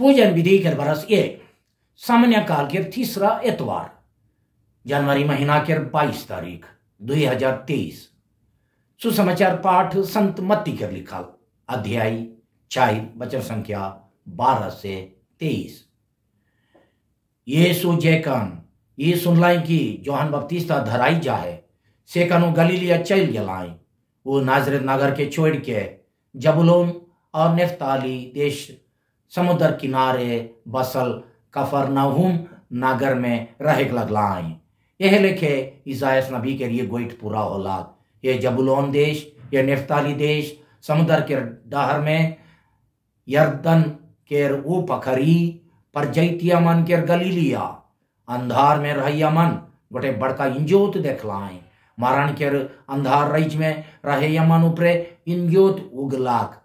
पूजन विधि के बरस ये सामान्य काल के तीसरा एतवार जनवरी महीना के 22 तारीख 2023 सुसमाचार पाठ संत मत्ती के लिखल अध्याय 4 वचन संख्या 12 से 23। यीशु जेकन ये सुनलाई कि जोहन बपतिस्ता धराई जाए से कनु गलीलिया चल जलाई वो नाजरेत नगर के छोड़ के जबुलून और नेफ्ताली देश समुद्र किनारे बसल कफरनहूम नगर में रहे लगलाई। यह लेखे इसायास नबी के लिए गोइट पूरा होला। ये जबुलून देश, ये नेफ्ताली देश समुद्र के डहर में यर्दन केर वो पखरी पर जैतिया मन केर गलीलिया अंधार में रहिया मन गोटे बड़का इंजोत देखलाई। मारण केर अंधार रईज में रहे यमन उपरे इंजोत उगलाक।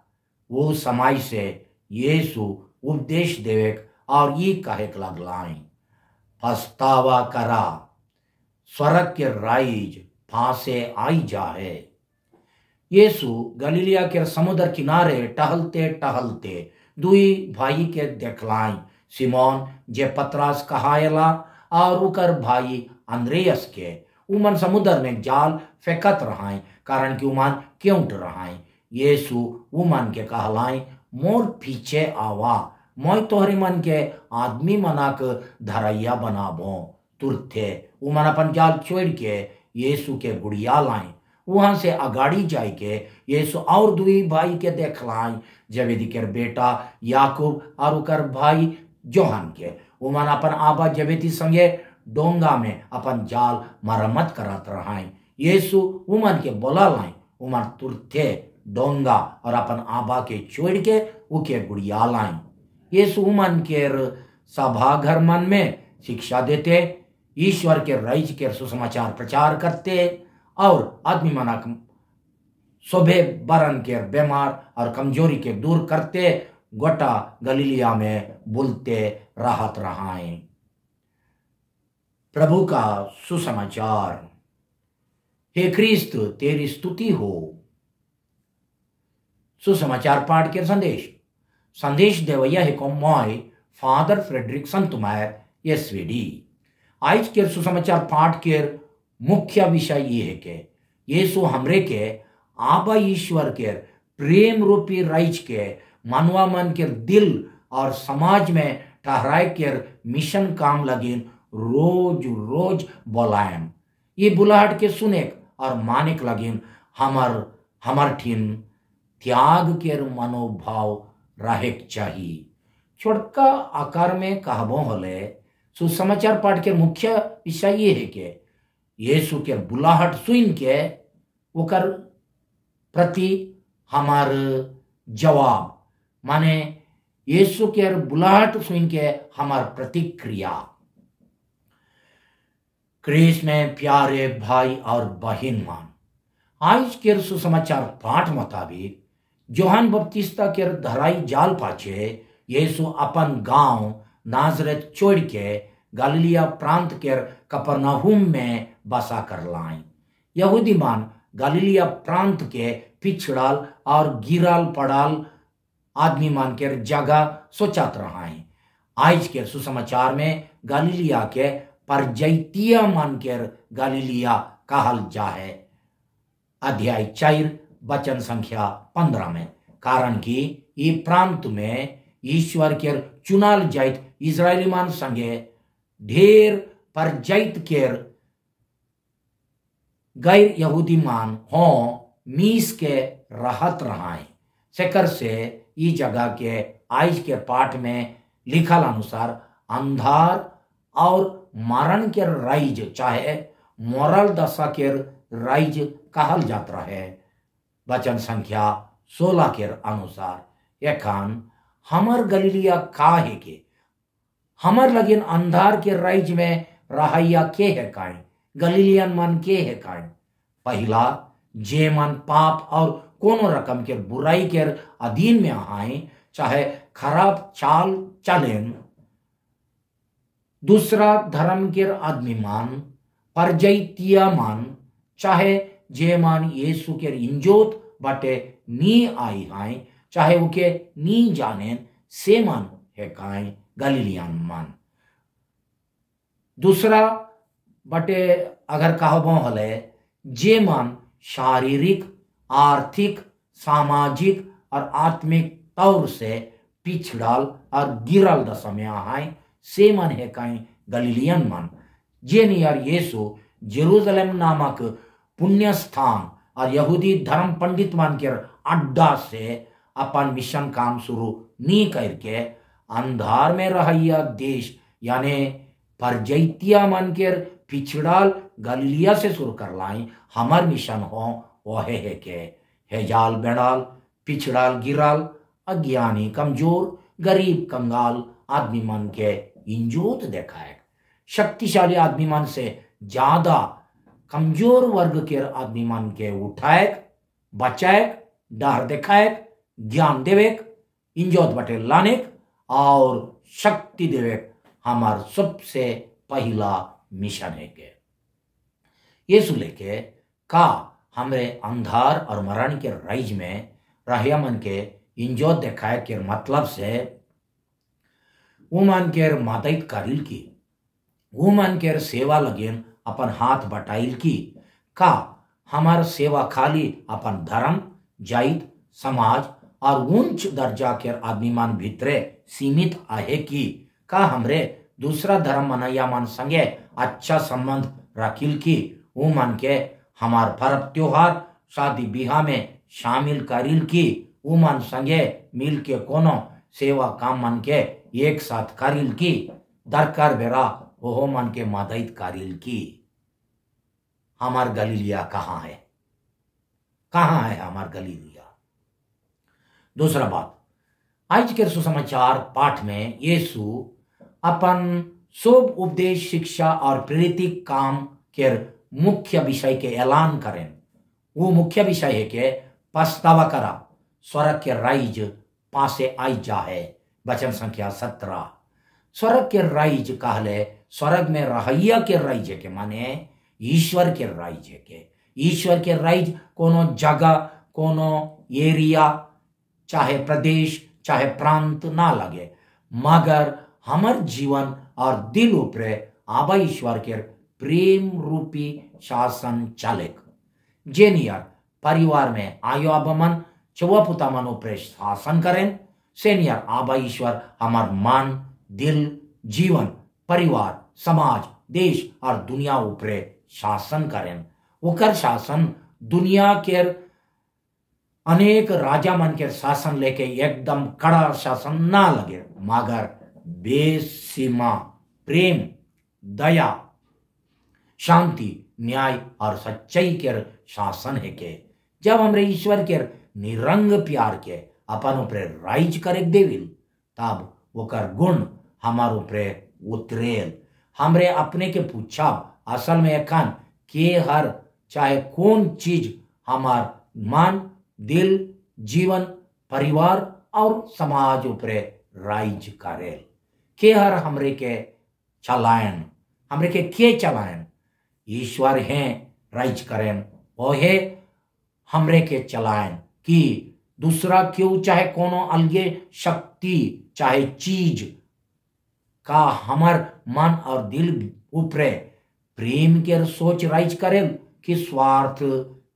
वो समय से यीशु उपदेश देवेक और ये कहे लगलाई, पछतावा करा, स्वर्ग के राइज फांसे आई जाए। यीशु गलीलिया के समुद्र किनारे टहलते टहलते दुई भाई के देखलाई, सिमोन जे पतरस कहायला और उकर भाई अंद्रेयस के। उमन समुद्र में जाल फेंकत रहाई कारण कि उमन क्योंट रहाई। यीशु उमन के कहलाई, मोर पीछे आवा, मैं तोहरे मन के आदमी मनाक धरैया बनाबो। तुरते उमन अपन जाल छोड़ के यीशु के गुड़िया लाई। वहां से अगाड़ी जाय के यीशु और दुई भाई के देखलाई, जबेदी के बेटा याकूब और उकर भाई जोहन के। उमन अपन आबा जबेदी संगे डोंगा में अपन जाल मरम्मत करत रहाई। यीशु उमन के बोला लाई, उमन तुरते डोंगा और अपन आबा के छोड़ के उके गुड़िया लाई। यीशु उमन के सभाघर मन में शिक्षा देते, ईश्वर के राज के सुसमाचार प्रचार करते और आदमी मना शोभे बरन के बीमार और कमजोरी के दूर करते गोटा गलीलिया में बुलते राहत रहाए। प्रभु का सुसमाचार। हे ख्रिस्त तेरी स्तुति हो। सुसमाचार पाठ के संदेश देवैया है को मॉय फादर फ्रेडरिक संतमायर एसवीडी। आज के सुसमाचार पाठ के मुख्य विषय ये है कि यीशु हमरे के आबा ईश्वर के प्रेम रूपी राइज के मानवा मन के दिल और समाज में ठहराए के मिशन काम लगिन रोज रोज बोलायम। ये बुलाहट के सुने और मानिक लगिन हमर ठीन त्याग के मनोभाव रहे चाहिए। छोटका आकार में कहबो होले सुसमाचार पाठ के मुख्य विषय ये है कि यीशु के बुलाहट सुन के ओकर प्रति हमार जवाब माने यीशु के बुलाहट सुन के हमार प्रतिक्रिया। कृष्ण में प्यारे भाई और बहन मान, आज के सुसमाचार पाठ मुताबिक जोहन बपतिस्ता के धराई जाल पाछे यीशु अपन गांव नाजरेत छोड़ के गलीलिया प्रांत के कफरनहूम में बसा कर लाई। यहूदी मान गलीलिया प्रांत के पिछड़ाल और गिराल पड़ाल आदमी मान के जगह सोचत रहाई। आज के सुसमाचार में गलीलिया के परजैतिया मान के गलीलिया कहल जाए। अध्याय 4 वचन संख्या 15 में, कारण कि ये प्रांत में ईश्वर के चुनाल जाइत इजरायली मान संगे ढेर परजैत के गैर यहूदी मान हो मीस के रहत रहाए। सेकर से ई जगह के आज के पाठ में लिखल अनुसार अंधार और मारण के राइज चाहे मोरल दशा के राइज कहल जात रहे। वचन संख्या 16 के अनुसार एखान हमर गलीलिया का है के हमर लगिन अंधार के राइज में रहैया के है काई, गलीलियन मन के है काई। पहला जे मन पाप और कोनो रकम के बुराई के अधीन में आए चाहे खराब चाल चलेन। दूसरा धर्म के आदमी मान परजैतिया मान चाहे जे मान यीशु के इंजोत बाटे नी आई हाय चाहे उके नी जाने से मान है काई गलीलियन मन। दूसरा बटे अगर कहबो हले जे मन शारीरिक, आर्थिक, सामाजिक और आत्मिक तौर से पिछड़ल और गिरल दशा में आए से मन है कहीं गलीलियन मन। जे नियर यीशु जेरूशलेम नामक पुण्य स्थान और यहूदी धर्म पंडित मन के अड्डा से अपन मिशन काम शुरू नहीं करके अंधार में रहिया देश यानी परजैतिया मन के पिछड़ल गलीलिया से शुरू कर लाई हमार मिशन हो वह है के हेजाल बेड़ाल पिछड़ल गिरल अज्ञानी कमजोर गरीब कंगाल आदमी मन के इंजोत देखाए, शक्तिशाली आदमी मन से ज्यादा कमजोर वर्ग के आदमी मन के उठाए बचाए डर दिखाए ज्ञान देवे इंजोत बटे लाने और शक्ति देवे हमार सबसे पहला मिशन है के यीशु लेके का हमरे अंधार और मरण के राइज में रहिया मन के इंजोत दिखाए के मतलब से वो मन के मदद करिल की वो मन के सेवा लगेन अपन हाथ बटाइल की का हमार सेवा खाली अपन धर्म जाइत समाज और उच्च दर्जा के आदमी मन भीतरे सीमित आहे की का हमरे दूसरा धर्म मनैया मन संगे अच्छा संबंध रखिल की वो मन के हमार पर्व त्योहार शादी बिहा में शामिल करिल की वो मन संगे मिल के कोनो सेवा काम मन के एक साथ करिल की दरकार बेरा वो मन के मदद करिल की। हमार गलीलिया कहाँ है हमार गलीलिया। दूसरा बात आज के सुसमाचार पाठ में यीशु अपन शुभ उपदेश शिक्षा और प्रेरित काम के मुख्य विषय के ऐलान करें। वो मुख्य विषय है के पछतावा करा स्वर्ग के राइज पासे आई जाए वचन संख्या 17। स्वर्ग के राइज कहले स्वर्ग में रहैया के राइज के माने ईश्वर के राइज के ईश्वर के राइज कोनो जगह कोनो एरिया चाहे प्रदेश चाहे प्रांत ना लगे मगर हमार जीवन और दिल ऊपरे आबा ईश्वर के प्रेम रूपी शासन चालक जेनियर परिवार में आयो आबमन चुआ पुता मन ऊपरे शासन करें सेनियर आबा ईश्वर हमार मन दिल जीवन परिवार समाज देश और दुनिया ऊपरे शासन करें। ओकर शासन दुनिया के अनेक राजा मन के शासन लेके एकदम कड़ा शासन ना लगे मगर बेसीमा प्रेम दया शांति न्याय और सच्चाई के शासन है के जब हमरे ईश्वर के निरंग प्यार के अपन ऊपरे राइज करे देविल तब ओकर गुण हमार ऊपरे उतरेल। हमरे अपने के पूछा असल में एखन के हर चाहे कौन चीज हमार मन दिल जीवन परिवार और समाज ऊपरे राइज करेल के हर हमरे के चलायन हमरे के चलायन ईश्वर हैं राइज करें ओहे हमरे के चलायन कि दूसरा क्यों चाहे कोनो अलगे शक्ति चाहे चीज का हमार मन और दिल ऊपरे प्रेम के सोच राइज करें कि स्वार्थ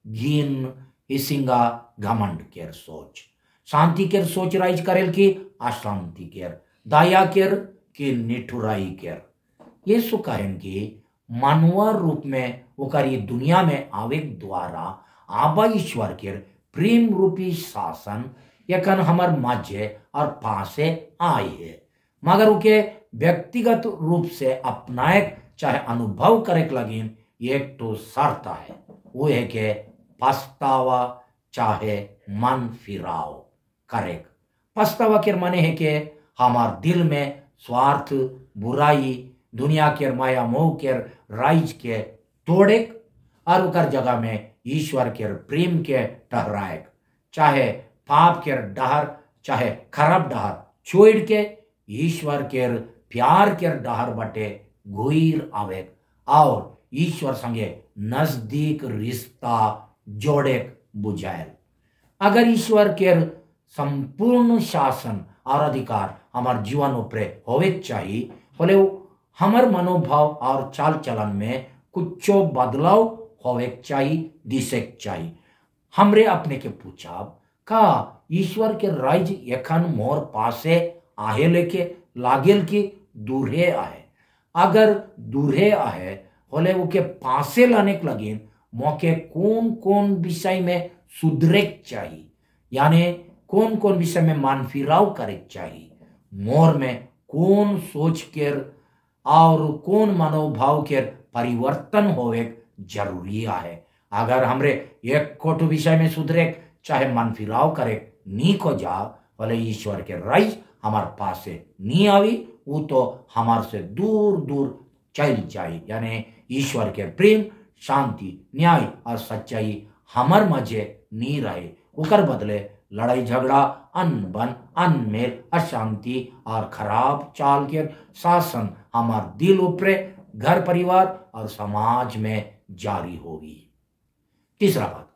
घिन इसिंगा घमंड के सोच शांति के सोच राइज करें कि अशांति के दया केर कि निठुराई केर यीशु कहें कि मानव रूप में ओकर ये दुनिया में आवे द्वारा आबा ईश्वर के प्रेम रूपी शासन यकन हमार मध्य और पासे आए है मगर उके व्यक्तिगत रूप से अपनाए चाहे अनुभव करे लगिन एक तो शर्त है वो है कि पछतावा चाहे मन फिराव करे। पछतावा के माने है कि हमार दिल में स्वार्थ बुराई दुनिया के माया मोह के राइज के तोड़े और उकर जगह में ईश्वर के प्रेम के टहराए चाहे पाप के डहर चाहे खराब डहर छोड़ के ईश्वर के प्यार के डहर बटे घुईर आवे और ईश्वर संगे नजदीक रिश्ता जोड़े बुझाए। अगर ईश्वर के संपूर्ण शासन और अधिकार हमार जीवन ऊपरे होवे चाहिए बोले हमार मनोभाव और चाल चलन में कुछ बदलाव होवे चाहिए दिसे चाहिए। हमरे अपने के पूछा का ईश्वर के राज एखन मोर पासे आहे लेके लागेल की दूरे आए। अगर दूरे आए होले वो के पासे लाने के लगे मौके कौन कौन विषय में सुधरे चाहिए, यानी कौन कौन विषय में मान फिराव करे चाहिए, मोर में कौन सोच के और कौन मनोभाव के परिवर्तन होवे जरूरी है। अगर हमरे एक कोट विषय में सुधरे चाहे मन फिराव करे नी को जा बोले ईश्वर के राज हमार पास से नी आवी, वो तो हमार से दूर दूर चल जाए। यानी ईश्वर के प्रेम शांति न्याय और सच्चाई हमार मजे नी रहे, उकर बदले लड़ाई झगड़ा अनबन अनमेल अशांति और खराब चाल के शासन हमार दिल ऊपरे घर परिवार और समाज में जारी होगी। तीसरा बात,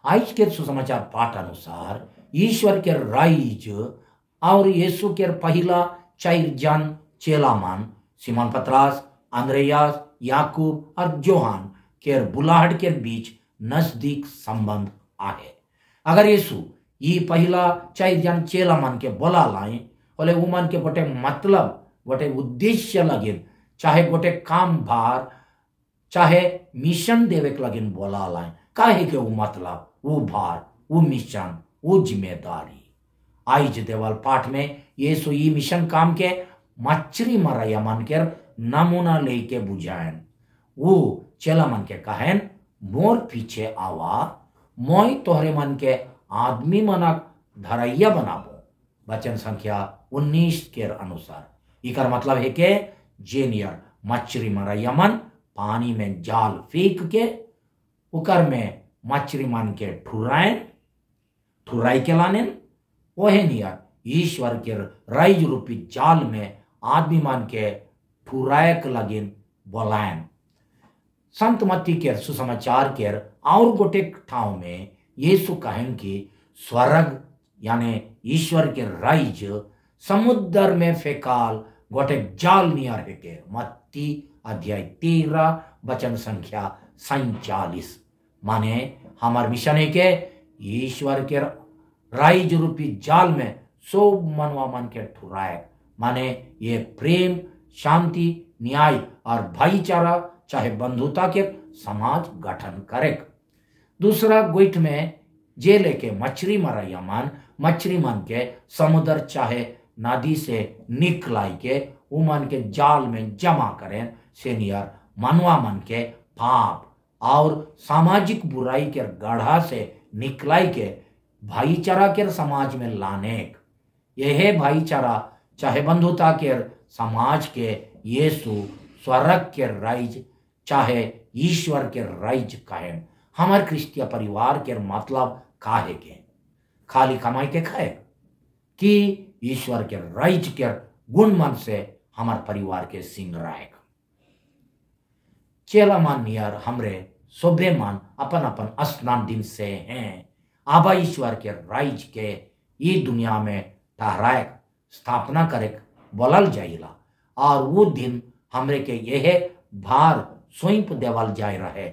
आज के सुसमाचार पाठ अनुसार ईश्वर के राज और यीशु के पहला 4 जन चेलामान सिमोन पतरस अंद्रयास याकूब और जोहान के बुलाहट के बीच नजदीक संबंध आहे। अगर यीशु ये पहला 4 जन चेलामान के बोला लाए बोले उमन के गोटे मतलब गोटे उद्देश्य लगिन चाहे गोटे काम भार चाहे मिशन देवे के लगिन बोला लाए, काहे के वो मतलब वो भार वो मिशन वो जिम्मेदारी। आज देवल पाठ में यीशु ये मिशन काम के मछली मरैया मन के नमूना लेके बुझाएन। वो चेला मन के कहन मोर पीछे आवा मोई तोहरे मन के आदमी मनक धरैया बनाबो। वचन संख्या 19 के अनुसार इकर मतलब है कि जेनियर मछली मरैया मन पानी में जाल फेंक के उकर में मछली मन के ठुराई के लाने वही नियर ईश्वर के राज रूपी जाल में आदमी मन के ठुरायक लगिन बोलायन। संत मत्ती के सुसमाचार के और गोटे ठाव में यीशु कहन कि स्वर्ग यानी ईश्वर के राज समुद्र में फेकाल गोटे जाल नियर है के। मत्ती अध्याय 13 वचन संख्या 47। माने हमार मिशन है के ईश्वर के राज रूपी जाल में सब मनवा मन के ठुराए, माने ये प्रेम शांति न्याय और भाईचारा चाहे बंधुता के समाज गठन करे। दूसरा गोइठ में जे लेके मछली मरैया मन के समुद्र चाहे नदी से निकलाई के उमन के जाल में जमा करें से नियर मनवा मन के पाप और सामाजिक बुराई के गढ़ा से निकलाई के भाईचारा के समाज में लाने। यह भाईचारा चाहे बंधुता के समाज के यीशु स्वर्ग के राज चाहे ईश्वर के राज कहे। हमार क्रिस्तीय परिवार के मतलब काहे के खाली कमाई के खाए कि ईश्वर के राज के गुण मन से हमार परिवार के सिंग रहेगा। चेला मान नियर हमरे सोभे मान अपन अपन स्नान दिन से हैं आबा ईश्वर के राज के ये दुनिया में ठहराए स्थापना करे बोलल जाइला और वो दिन हमरे के यह भार सौंप देवल जाए रहे।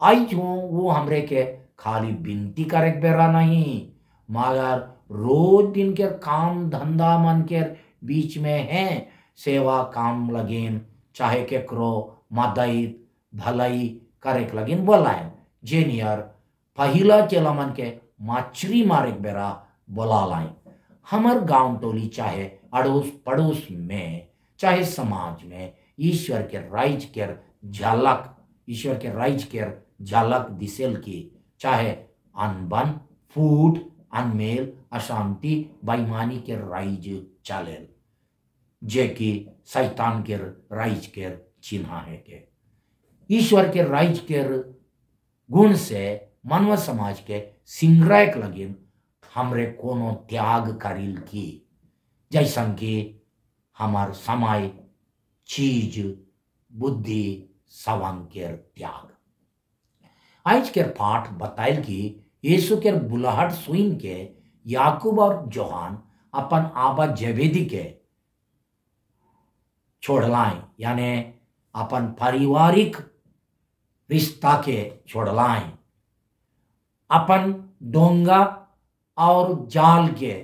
आज वो हमरे के खाली विनती करे बेरा नहीं मगर रोज दिन के काम धंधा मन के बीच में है सेवा काम लगेन चाहे केकरो मदद भलाई करे लगेन बोलायन। जे नियर पहिला चेला मन के मछली मारे बेरा बोला लाइन। हमार गांव टोली चाहे अड़ोस पड़ोस में चाहे समाज में ईश्वर के राज के झलक ईश्वर के राज के झलक दिसेल की चाहे अनबन फूट अनमेल अशांति बेईमानी के राज चलेल जे कि शैतान के राज के चिन्ह है के। ईश्वर के राज के गुण से मानव समाज के सिंग्रायक लगिन हमरे कोनो त्याग करिल की जैसन कि हमार समय चीज बुद्धि सवंग के त्याग। आज के पाठ बताइल कि यीशु के बुलाहट सुन के याकूब और जोहान अपन आबा जेबेदी के छोड़लाएं, यानी अपन पारिवारिक रिश्ता के छोड़लाएं, अपन डोंगा और जाल के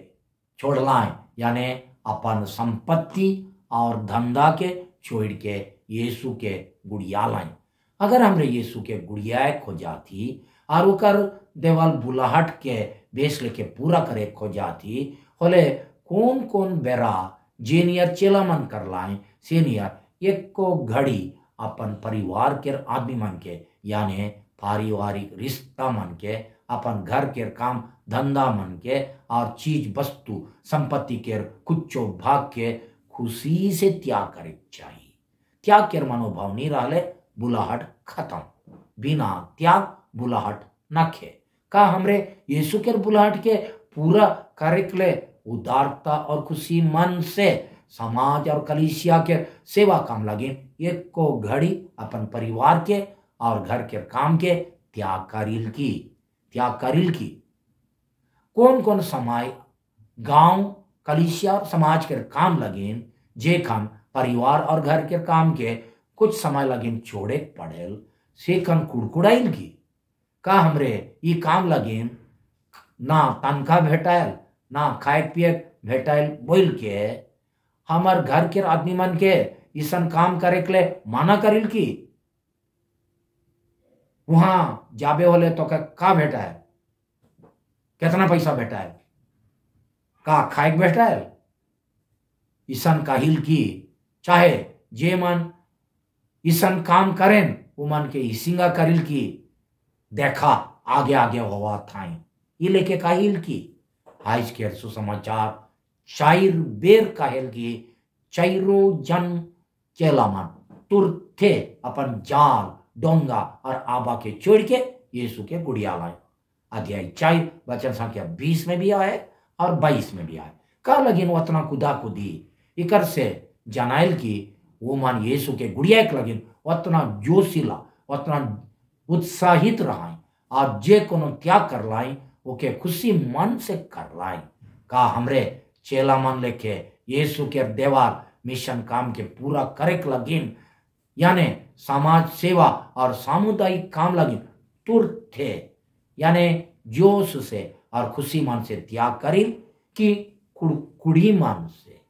छोड़लाएं, यानी अपन संपत्ति और धंधा के छोड़ के यीशु के गुड़िया लाएं। अगर हमरे यीशु के गुड़िया खोजाती और उकर देवल बुलाहट के बेस लेके पूरा करे खोजाती होले कौन कौन बेरा जेनियर चेला मन कर लाए सीनियर एक को घड़ी अपन परिवार के आदमी मन के यानी पारिवारिक रिश्ता मन के अपन घर के काम धंधा मन के और चीज वस्तु संपत्ति के कुछो भाग के खुशी से त्याग करे चाहिए। त्याग के मनोभाव नहीं रहले बुलाहट खत्म, बिना त्याग बुलाहट नखे। का हमरे यीशु के बुलाहट के पूरा करे उदारता और खुशी मन से समाज और कलीसिया के सेवा काम लगे एक को घड़ी अपन परिवार के और घर के काम के त्याग करील की कौन कौन समय गांव कलीसिया समाज के काम लगे जे खान परिवार और घर के काम के कुछ समय लगे छोड़े पड़ेल से कन कुड़कुड़ाइल की। का हमरे ये काम लगे ना तनखा भेटायल ना खाए पिए भेटायल बोल के हमार घर के आदमी मन के ईसन काम करे के लिए माना करिल की। वहां जाबे होले तो का भेटा है, कितना पैसा भेटा है, का खाए बैठा है ईसन काहिल की। चाहे जे मन ईसन काम करें वो मन के ईसिंगा करिल की देखा आगे आगे हुआ था ये लेके काहिल की। आज के सुसमाचार चाइर बेर काहिल की चाइरो जन चेला मन तुरथे अपन जाल डोंगा और आबा के छोड़ के यीशु के गुड़िया लाए। अध्याय 4 वचन संख्या 20 में भी आए और 22 में भी आए। का लगिन उतना कुदा कुदी इकर से जनाइल की वो मन यीशु के गुड़िया के लगिन उतना जोशीला उतना उत्साहित रहा और जे कोनो त्याग कर लाई ओके खुशी मन से कर लाई। का हमरे चेला मन लेके यीशु के देवाल मिशन काम के पूरा करे के लगिन यानी समाज सेवा और सामुदायिक काम लगिन तुरंत थे यानी जोश से और खुशी मन से त्याग करिल कि कुड़ी मन से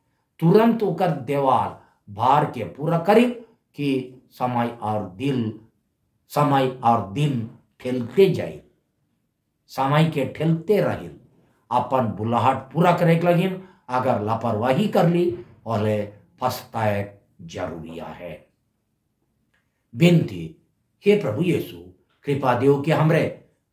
तुरंत ओकर देवाल भार के पूरा करिल कि समय और दिन ठेलते जाए समय के ठेलते रहिल अपन बुलाहट पूरा करे के लगिन। अगर लापरवाही कर ली और पछताए जरूरिया है। बिनती हे प्रभु यीशु कृपा देव के हमरे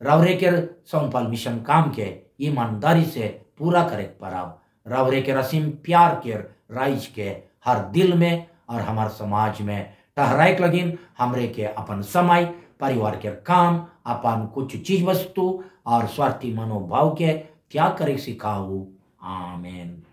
रवरे के सौंपल मिशन काम के ईमानदारी से पूरा करे परब रवरे के रसीम प्यार के राइज के हर दिल में और हमार समाज में ठहराए लगिन। हमरे के अपन समय परिवार के काम अपन कुछ चीज वस्तु और स्वार्थी मनोभाव के त्याग करे सिखाऊ। आमीन।